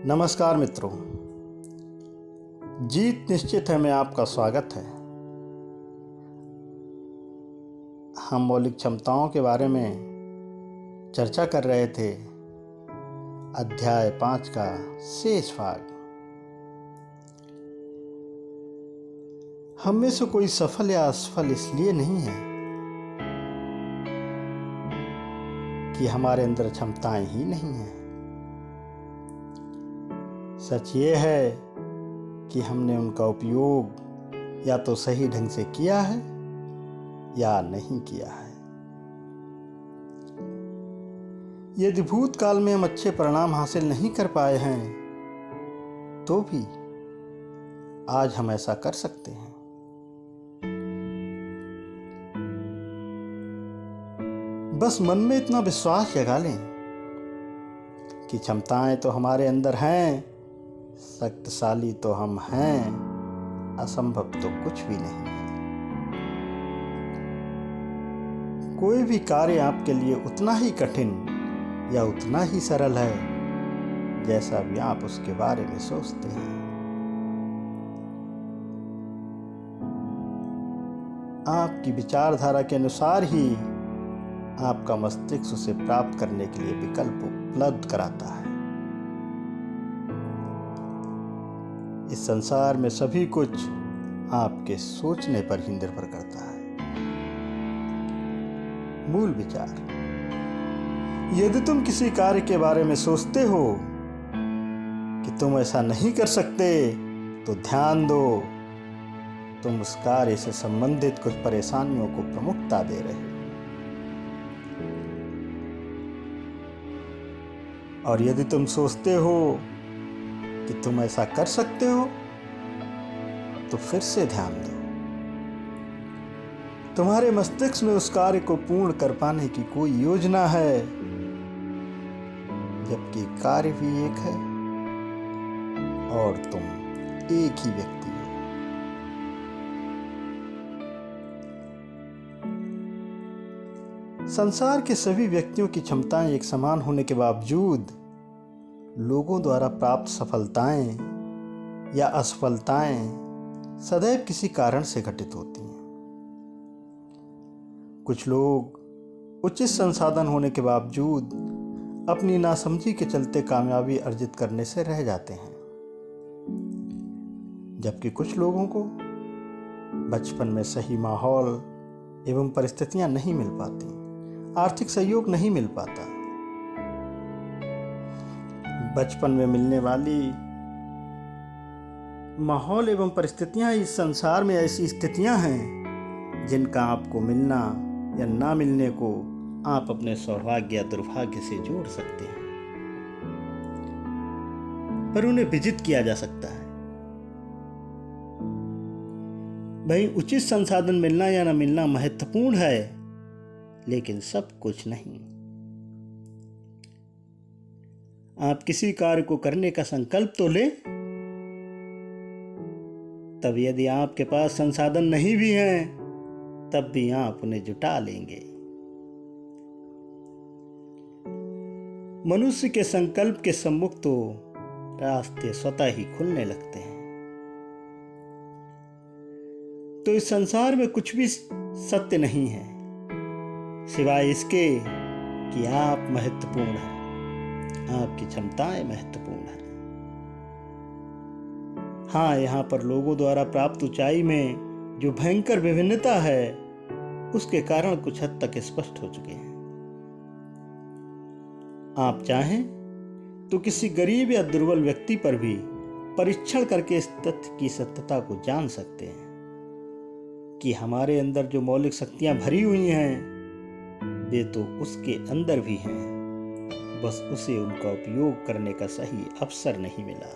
नमस्कार मित्रों, जीत निश्चित है में आपका स्वागत है। हम मौलिक क्षमताओं के बारे में चर्चा कर रहे थे। अध्याय 5 का शेष भाग। हम में से कोई सफल या असफल इसलिए नहीं है कि हमारे अंदर क्षमताएं ही नहीं हैं। सच ये है कि हमने उनका उपयोग या तो सही ढंग से किया है या नहीं किया है। यदि भूतकाल में हम अच्छे परिणाम हासिल नहीं कर पाए हैं तो भी आज हम ऐसा कर सकते हैं। बस मन में इतना विश्वास जगा लें कि क्षमताएं तो हमारे अंदर हैं, शक्तिशाली तो हम हैं, असंभव तो कुछ भी नहीं है। कोई भी कार्य आपके लिए उतना ही कठिन या उतना ही सरल है जैसा भी आप उसके बारे में सोचते हैं। आपकी विचारधारा के अनुसार ही आपका मस्तिष्क उसे प्राप्त करने के लिए विकल्प उपलब्ध कराता है। इस संसार में सभी कुछ आपके सोचने पर ही निर्भर करता है। मूल विचार: यदि तुम किसी कार्य के बारे में सोचते हो कि तुम ऐसा नहीं कर सकते तो ध्यान दो, तुम उस कार्य से संबंधित कुछ परेशानियों को प्रमुखता दे रहे हो। और यदि तुम सोचते हो कि तुम ऐसा कर सकते हो तो फिर से ध्यान दो, तुम्हारे मस्तिष्क में उस कार्य को पूर्ण कर पाने की कोई योजना है, जबकि कार्य भी एक है और तुम एक ही व्यक्ति हो। संसार के सभी व्यक्तियों की क्षमताएं एक समान होने के बावजूद लोगों द्वारा प्राप्त सफलताएं या असफलताएं सदैव किसी कारण से घटित होती हैं। कुछ लोग उचित संसाधन होने के बावजूद अपनी नासमझी के चलते कामयाबी अर्जित करने से रह जाते हैं, जबकि कुछ लोगों को बचपन में सही माहौल एवं परिस्थितियां नहीं मिल पाती, आर्थिक सहयोग नहीं मिल पाता। बचपन में मिलने वाली माहौल एवं परिस्थितियां इस संसार में ऐसी स्थितियां हैं जिनका आपको मिलना या ना मिलने को आप अपने सौभाग्य या दुर्भाग्य से जोड़ सकते हैं, पर उन्हें विजित किया जा सकता है। भाई, उचित संसाधन मिलना या ना मिलना महत्वपूर्ण है, लेकिन सब कुछ नहीं। आप किसी कार्य को करने का संकल्प तो लें, तब यदि आपके पास संसाधन नहीं भी हैं तब भी आप उन्हें जुटा लेंगे। मनुष्य के संकल्प के सम्मुख तो रास्ते स्वतः ही खुलने लगते हैं। तो इस संसार में कुछ भी सत्य नहीं है सिवाय इसके कि आप महत्वपूर्ण हैं, आपकी क्षमताएं महत्वपूर्ण हैं। हाँ, यहाँ पर लोगों द्वारा प्राप्त ऊंचाई में जो भयंकर विभिन्नता है उसके कारण कुछ हद तक स्पष्ट हो चुके हैं। आप चाहें तो किसी गरीब या दुर्बल व्यक्ति पर भी परीक्षण करके इस तथ्य की सत्यता को जान सकते हैं कि हमारे अंदर जो मौलिक शक्तियां भरी हुई हैं वे तो उसके अंदर भी हैं, बस उसे उनका उपयोग करने का सही अवसर नहीं मिला।